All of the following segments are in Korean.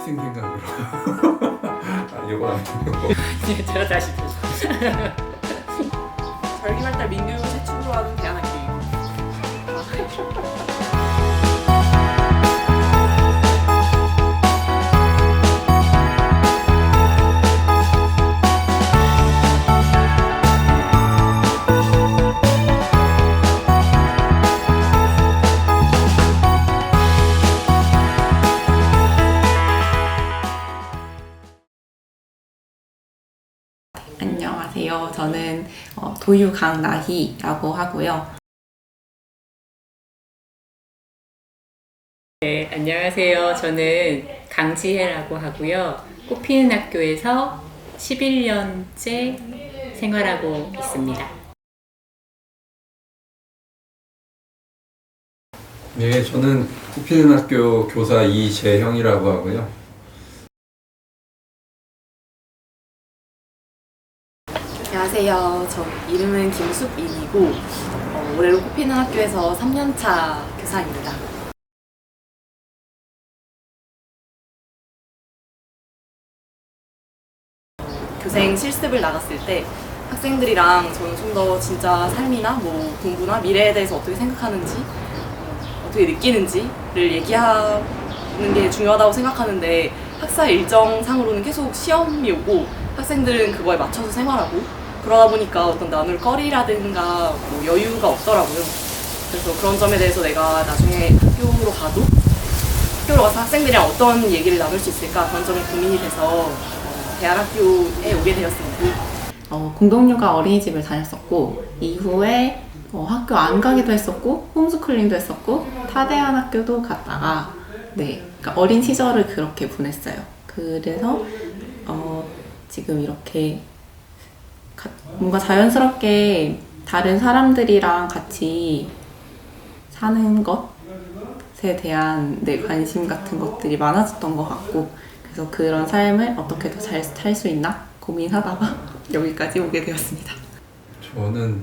같은 생각으로. 이거 아니고. 제가 다시 절기발달 민교육을 최초로 하는 대안학교. 안녕하세요. 저는 도유 강나희라고 하고요. 네, 안녕하세요. 저는 강지혜라고 하고요. 꽃피는 학교에서 11년째 생활하고 있습니다. 네, 저는 꽃피는 학교 교사 이재형이라고 하고요. 안녕하세요. 저 이름은 김숙인이고 올해로 꽃피는 학교에서 3년차 교사입니다. 교생 실습을 나갔을 때 학생들이랑 저는 좀 더 진짜 삶이나 뭐 공부나 미래에 대해서 어떻게 생각하는지 어떻게 느끼는지를 얘기하는 게 중요하다고 생각하는데 학사 일정상으로는 계속 시험이 오고 학생들은 그거에 맞춰서 생활하고 그러다 보니까 어떤 나눌 거리라든가 뭐 여유가 없더라고요. 그래서 그런 점에 대해서 내가 나중에 학교로 가서 학생들이랑 어떤 얘기를 나눌 수 있을까 그런 점이 고민이 돼서 대안학교에 오게 되었습니다. 공동육아 어린이집을 다녔었고 이후에 학교 안 가기도 했었고 홈스쿨링도 했었고 타대안 학교도 갔다가 그러니까 어린 시절을 그렇게 보냈어요. 그래서 지금 이렇게 뭔가 자연스럽게 다른 사람들이랑 같이 사는 것에 대한 내 관심 같은 것들이 많아졌던 것 같고 그래서 그런 삶을 어떻게 더 잘 살 수 있나 고민하다가 여기까지 오게 되었습니다. 저는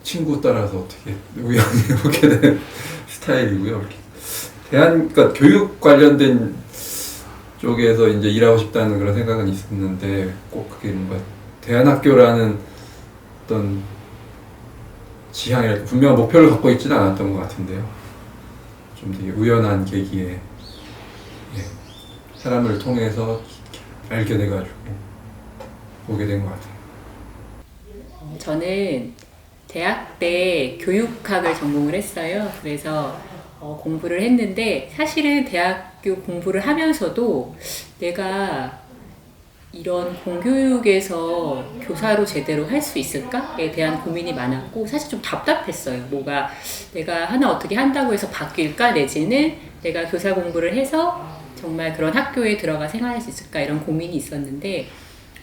친구 따라서 어떻게 우연히 오게 된 스타일이고요. 그러니까 교육 관련된 쪽에서 이제 일하고 싶다는 그런 생각은 있었는데 꼭 그게 뭔가 대안학교라는 어떤 지향이랄까 분명한 목표를 갖고 있지는 않았던 것 같은데요. 좀 되게 우연한 계기에 사람을 통해서 알게 돼가지고 오게 된 것 같아요. 저는 대학 때 교육학을 전공을 했어요. 그래서 공부를 했는데 사실은 대학교 공부를 하면서도 내가 이런 공교육에서 교사로 제대로 할 수 있을까에 대한 고민이 많았고 사실 좀 답답했어요. 뭐가 내가 하나 어떻게 한다고 해서 바뀔까 내지는 내가 교사 공부를 해서 정말 그런 학교에 들어가 생활할 수 있을까 이런 고민이 있었는데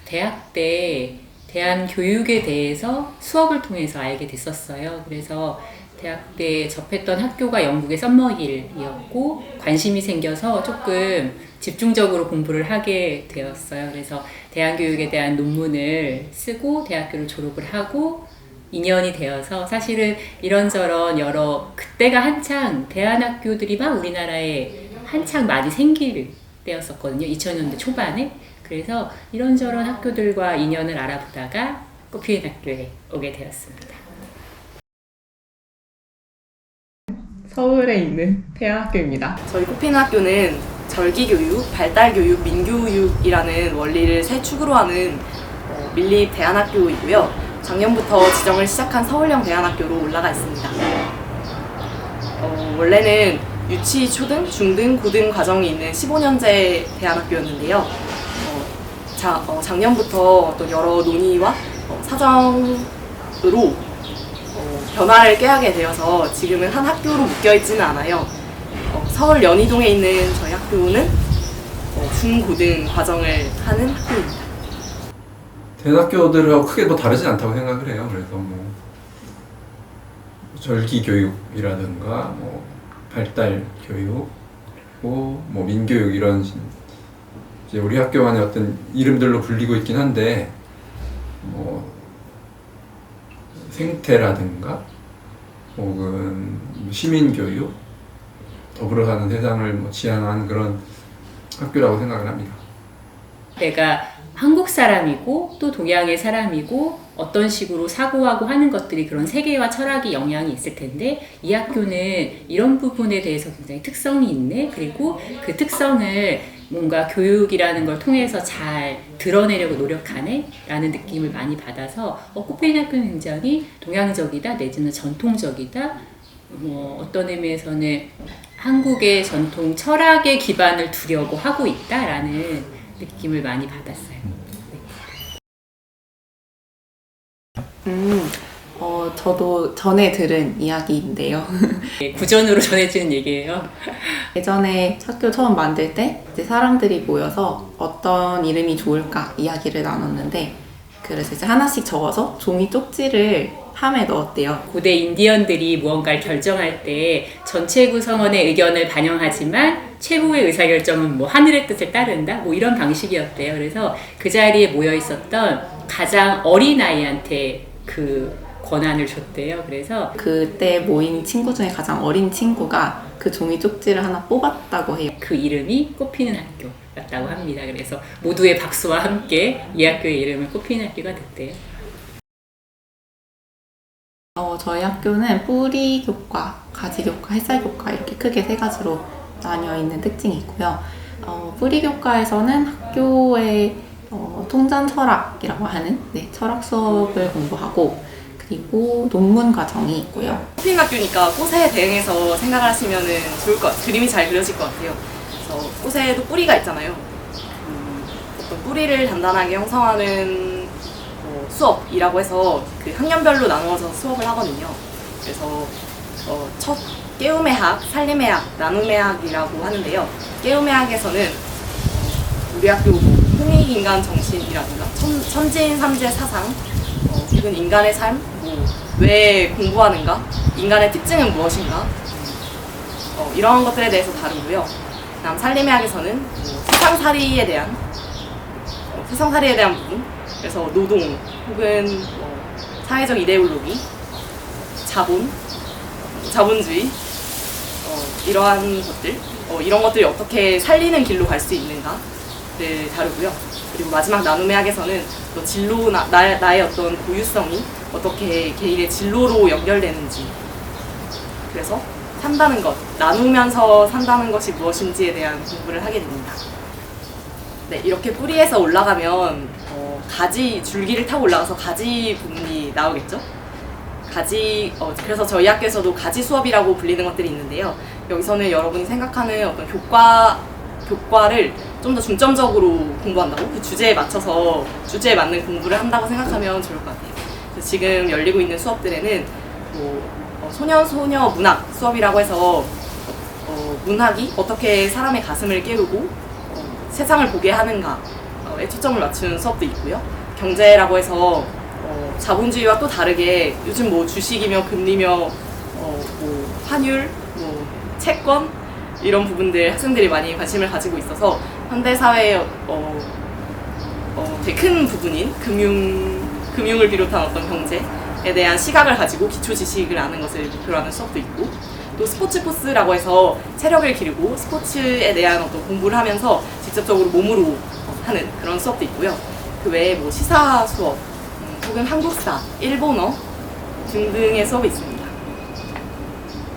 대학 때 대한교육에 대해서 수업을 통해서 알게 됐었어요. 그래서 대학 때 접했던 학교가 영국의 썸머힐이었고 관심이 생겨서 조금 집중적으로 공부를 하게 되었어요. 그래서 대한교육에 대한 논문을 쓰고 대학교를 졸업을 하고 2년이 되어서 사실은 이런저런 그때가 한창 대안학교들이 막 우리나라에 한창 많이 생길 때였었거든요. 2000년대 초반에. 그래서 이런저런 학교들과 인연을 알아보다가 꽃피는 학교에 오게 되었습니다. 서울에 있는 대안학교입니다. 저희 꽃피는 학교는 절기교육, 발달교육, 민교육이라는 원리를 세 축으로 하는 밀립 대안학교이고요. 작년부터 지정을 시작한 서울형 대안학교로 올라가 있습니다. 원래는 유치, 초등, 중등, 고등 과정이 있는 15년제 대안학교였는데요. 작년부터 어떤 여러 논의와 사정으로 변화를 꾀하게 되어서 지금은 한 학교로 묶여있지는 않아요. 서울 연희동에 있는 저희 학교는 중고등 과정을 하는 학교입니다. 대학교들하고 크게 뭐 다르진 않다고 생각을 해요. 그래서 뭐 절기 교육이라든가 뭐 발달 교육, 그리고 뭐 민교육 이런 이제 우리 학교만의 어떤 이름들로 불리고 있긴 한데 뭐 생태라든가 혹은 시민교육, 더불어 사는 세상을 뭐 지향하는 그런 학교라고 생각을 합니다. 내가 한국 사람이고 또 동양의 사람이고 어떤 식으로 사고하고 하는 것들이 그런 세계와 철학이 영향이 있을 텐데 이 학교는 이런 부분에 대해서 굉장히 특성이 있네. 그리고 그 특성을 뭔가 교육이라는 걸 통해서 잘 드러내려고 노력하네 라는 느낌을 많이 받아서 코페인 학교는 굉장히 동양적이다 내지는 전통적이다, 뭐 어떤 의미에서는 한국의 전통 철학의 기반을 두려고 하고 있다라는 느낌을 많이 받았어요. 저도 전에 들은 이야기인데요. 네, 구전으로 전해지는 얘기예요. 예전에 학교 처음 만들 때 이제 사람들이 모여서 어떤 이름이 좋을까 이야기를 나눴는데, 그래서 이제 하나씩 적어서 종이 쪽지를 함에 넣었대요. 고대 인디언들이 무언가를 결정할 때 전체 구성원의 의견을 반영하지만 최고의 의사결정은 뭐 하늘의 뜻을 따른다? 뭐 이런 방식이었대요. 그래서 그 자리에 모여 있었던 가장 어린 아이한테 그 권한을 줬대요. 그래서 그때 모인 친구 중에 가장 어린 친구가 그 종이 쪽지를 하나 뽑았다고 해요. 그 이름이 꽃피는 학교였다고 합니다. 그래서 모두의 박수와 함께 이 학교의 이름을 꽃피는 학교가 됐대요. 저희 학교는 뿌리 교과, 가지 교과, 햇살 교과 이렇게 크게 세 가지로 나뉘어 있는 특징이 있고요. 뿌리 교과에서는 학교의 통전 철학이라고 하는 철학 수업을 공부하고, 그리고 논문 과정이 있고요. 코페인 학교니까 꽃에 대응해서 생각을 하시면 좋을 것 같아요. 그림이 잘 그려질 것 같아요. 그래서 꽃에도 뿌리가 있잖아요. 어떤 뿌리를 단단하게 형성하는 수업이라고 해서 그 학년별로 나누어서 수업을 하거든요. 그래서 첫 깨움의 학, 살림의 학, 나눔의 학이라고 하는데요. 깨움의 학에서는 우리 학교 홍익인간 정신이라든가 천지인 삼재 사상, 혹은 인간의 삶, 왜 공부하는가, 인간의 특징은 무엇인가, 이런 것들에 대해서 다루고요. 다음 살림의 학에서는 세상살이에 대한 부분, 그래서 노동 혹은 사회적 이데올로기, 자본주의, 이러한 것들, 이런 것들이 어떻게 살리는 길로 갈 수 있는가를 다루고요. 그리고 마지막 나눔의 학에서는 진로, 나의 어떤 고유성이 어떻게 개인의 진로로 연결되는지, 그래서 산다는 것, 나누면서 산다는 것이 무엇인지에 대한 공부를 하게 됩니다. 네, 이렇게 뿌리에서 올라가면 가지, 줄기를 타고 올라가서 가지 부분이 나오겠죠? 그래서 저희 학교에서도 가지 수업이라고 불리는 것들이 있는데요. 여기서는 여러분이 생각하는 어떤 교과를 좀 더 중점적으로 공부한다고, 그 주제에 맞는 공부를 한다고 생각하면 좋을 것 같아요. 그래서 지금 열리고 있는 수업들에는 소녀 문학 수업이라고 해서 문학이 어떻게 사람의 가슴을 깨우고 세상을 보게 하는가에 초점을 맞춘 수업도 있고요. 경제라고 해서 자본주의와 또 다르게 요즘 뭐 주식이며 금리며 뭐 환율, 뭐 채권 이런 부분들 학생들이 많이 관심을 가지고 있어서 현대 사회의 되게 큰 부분인 금융을 비롯한 어떤 경제에 대한 시각을 가지고 기초 지식을 아는 것을 목표로 하는 수업도 있고, 또 스포츠 코스라고 해서 체력을 기르고 스포츠에 대한 어떤 공부를 하면서 직접적으로 몸으로 하는 그런 수업도 있고요. 그 외에 뭐 시사 수업, 혹은 한국사, 일본어 등등의 수업이 있습니다.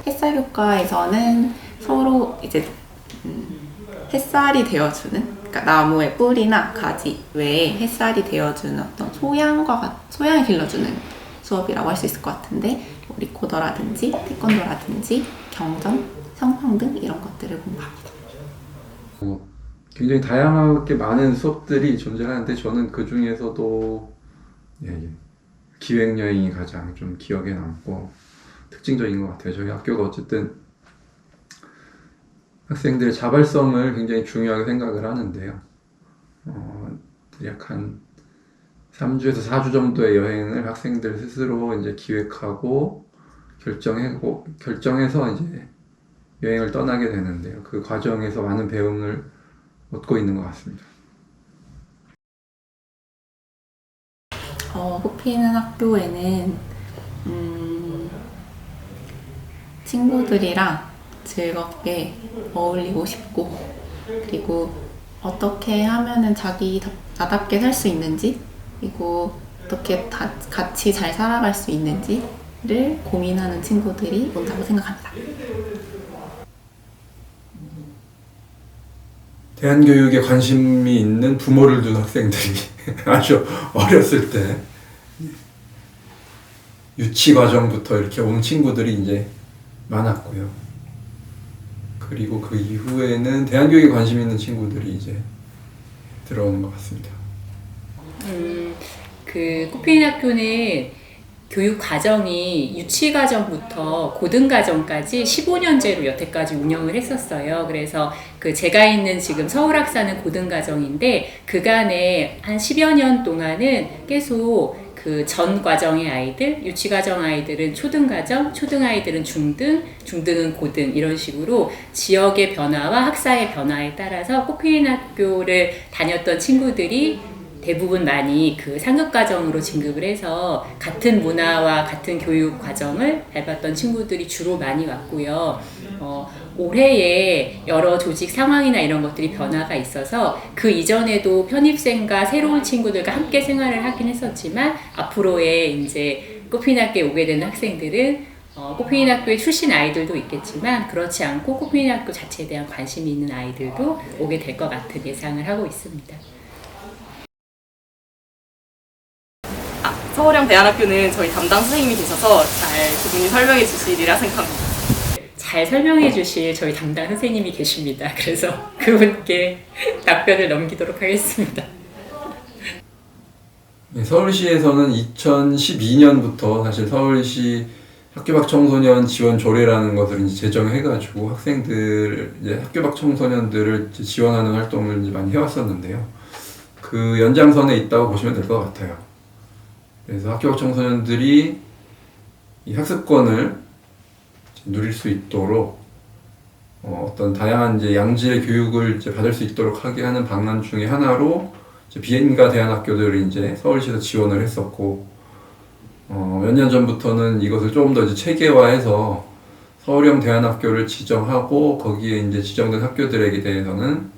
햇살 교과에서는 서로 이제 햇살이 되어주는, 그러니까 나무의 뿌리나 가지 외에 햇살이 되어주는 어떤 소양을 길러주는 수업이라고 할 수 있을 것 같은데, 리코더라든지 태권도라든지 경전, 성평등 이런 것들을 공부합니다. 굉장히 다양하게 많은 수업들이 존재하는데 저는 그 중에서도 기획여행이 가장 좀 기억에 남고 특징적인 것 같아요. 저희 학교가 어쨌든 학생들의 자발성을 굉장히 중요하게 생각을 하는데요. 약 한 3주에서 4주 정도의 여행을 학생들 스스로 이제 기획하고 결정해서 이제 여행을 떠나게 되는데요. 그 과정에서 많은 배움을 얻고 있는 것 같습니다. 코피는 학교에는 친구들이랑 즐겁게 어울리고 싶고, 그리고 어떻게 하면은 나답게 살 수 있는지, 그리고 어떻게 같이 잘 살아갈 수 있는지를 고민하는 친구들이 온다고 생각합니다. 대한교육에 관심이 있는 부모를 둔 학생들이 아주 어렸을 때 유치 과정부터 이렇게 온 친구들이 이제 많았고요. 그리고 그 이후에는 대한교육에 관심 있는 친구들이 이제 들어오는 것 같습니다. 그 꽃피는 학교는 교육 과정이 유치 과정부터 고등 과정까지 15년제로 여태까지 운영을 했었어요. 그래서 그 제가 있는 지금 서울학사는 고등 과정인데 그간에 한 10여 년 동안은 계속 그 전 과정의 아이들, 유치 과정 아이들은 초등 과정, 초등 아이들은 중등, 중등은 고등 이런 식으로 지역의 변화와 학사의 변화에 따라서 꽃피는 학교를 다녔던 친구들이 대부분 많이 그 상급 과정으로 진급을 해서 같은 문화와 같은 교육 과정을 밟았던 친구들이 주로 많이 왔고요. 올해에 여러 조직 상황이나 이런 것들이 변화가 있어서 그 이전에도 편입생과 새로운 친구들과 함께 생활을 하긴 했었지만 앞으로의 이제 꽃피는 학교에 오게 되는 학생들은 꽃피는 학교에 출신 아이들도 있겠지만 그렇지 않고 꽃피는 학교 자체에 대한 관심이 있는 아이들도 오게 될 것 같은 예상을 하고 있습니다. 서울형 대안학교는 저희 담당 선생님이 계셔서 잘 그분이 설명해 주시리라 생각합니다. 잘 설명해 주실 저희 담당 선생님이 계십니다. 그래서 그분께 답변을 넘기도록 하겠습니다. 서울시에서는 2012년부터 사실 서울시 학교 밖 청소년 지원 조례라는 것을 이제 제정해가지고 학생들, 이제 학교 밖 청소년들을 이제 지원하는 활동을 이제 많이 해왔었는데요. 그 연장선에 있다고 보시면 될 것 같아요. 그래서 학교 밖 청소년들이 이 학습권을 누릴 수 있도록 어떤 다양한 이제 양질의 교육을 이제 받을 수 있도록 하게 하는 방안 중에 하나로 이제 비엔가 대안학교들을 이제 서울시에서 지원을 했었고, 몇 년 전부터는 이것을 조금 더 이제 체계화해서 서울형 대안학교를 지정하고 거기에 이제 지정된 학교들에게 대해서는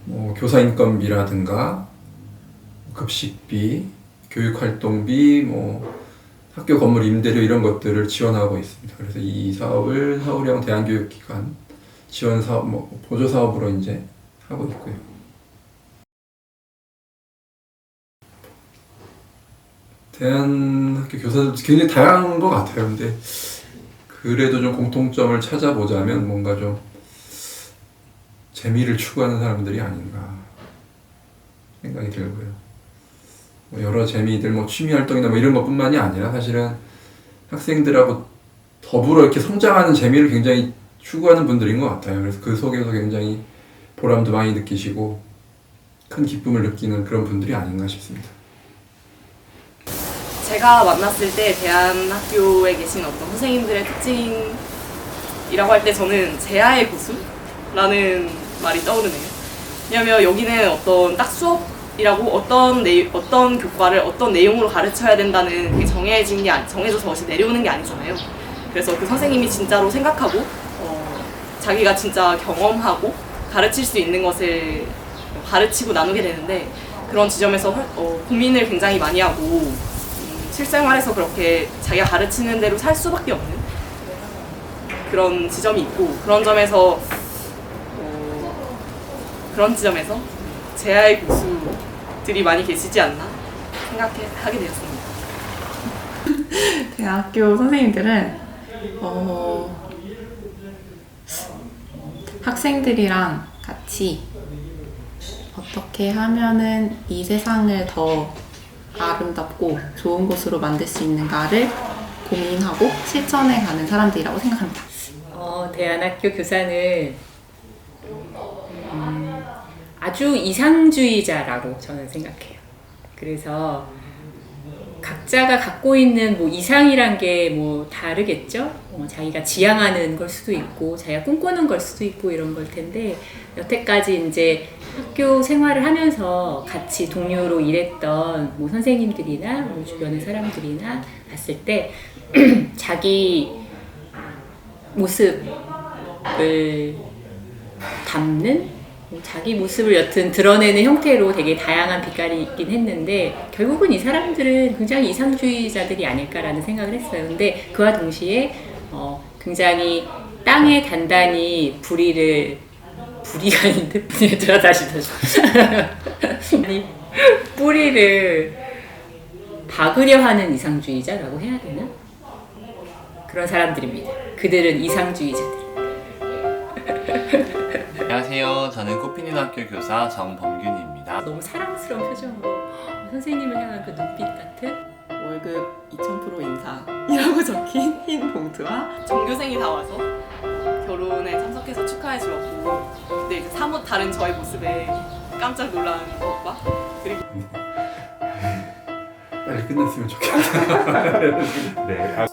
뭐 교사 인건비라든가 급식비, 교육활동비, 뭐 학교 건물 임대료 이런 것들을 지원하고 있습니다. 그래서 이 사업을 서울형 대안교육기관 지원 사업, 뭐 보조 사업으로 이제 하고 있고요. 대안학교 교사들 굉장히 다양한 것 같아요. 근데 그래도 좀 공통점을 찾아보자면 뭔가 좀 재미를 추구하는 사람들이 아닌가 생각이 들고요. 뭐 여러 재미들, 뭐 취미 활동이나 뭐 이런 것뿐만이 아니라 사실은 학생들하고 더불어 이렇게 성장하는 재미를 굉장히 추구하는 분들인 것 같아요. 그래서 그 속에서 굉장히 보람도 많이 느끼시고 큰 기쁨을 느끼는 그런 분들이 아닌가 싶습니다. 제가 만났을 때 대안학교에 계신 어떤 선생님들의 특징이라고 할 때 저는 제아의 고수라는 말이 떠오르네요. 왜냐하면 여기는 어떤 딱 수업이라고 어떤 교과를 어떤 내용으로 가르쳐야 된다는 게 정해져서 어시 내려오는 게 아니잖아요. 그래서 그 선생님이 진짜로 생각하고 자기가 진짜 경험하고 가르칠 수 있는 것을 가르치고 나누게 되는데 그런 지점에서 고민을 굉장히 많이 하고 실생활에서 그렇게 자기가 가르치는 대로 살 수밖에 없는 그런 지점이 있고 그런 지점에서 제아의 고수들이 많이 계시지 않나 생각하게 되었습니다. 대학교 선생님들은 학생들이랑 같이 어떻게 하면은 이 세상을 더 아름답고 좋은 곳으로 만들 수 있는가를 고민하고 실천해 가는 사람들이라고 생각합니다. 대안학교 교사는 아주 이상주의자라고 저는 생각해요. 그래서 각자가 갖고 있는 뭐 이상이란 게 뭐 다르겠죠? 자기가 지향하는 걸 수도 있고, 자기가 꿈꾸는 걸 수도 있고 이런 걸 텐데, 여태까지 이제 학교 생활을 하면서 같이 동료로 일했던 뭐 선생님들이나 뭐 주변의 사람들이나 봤을 때 자기 모습을 담는 자기 모습을 여튼 드러내는 형태로 되게 다양한 빛깔이 있긴 했는데 결국은 이 사람들은 굉장히 이상주의자들이 아닐까라는 생각을 했어요. 근데 그와 동시에 굉장히 땅에 단단히 부리가 아닌데 다시 아니, 뿌리를 박으려 하는 이상주의자라고 해야 되나? 그런 사람들입니다. 그들은 이상주의자들. 안녕하세요. 저는 꽃피니학교 교사 정범균입니다. 너무 사랑스러운 표정으로 선생님을 향한 그 눈빛 같은 월급 2000% 인상이라고 적힌 흰 봉투와 전교생이 다 와서 결혼에 참석해서 축하해 주었고, 근데 이제 사뭇 다른 저의 모습에 깜짝 놀란 오빠, 그리고 빨리 끝났으면 좋겠다. 네.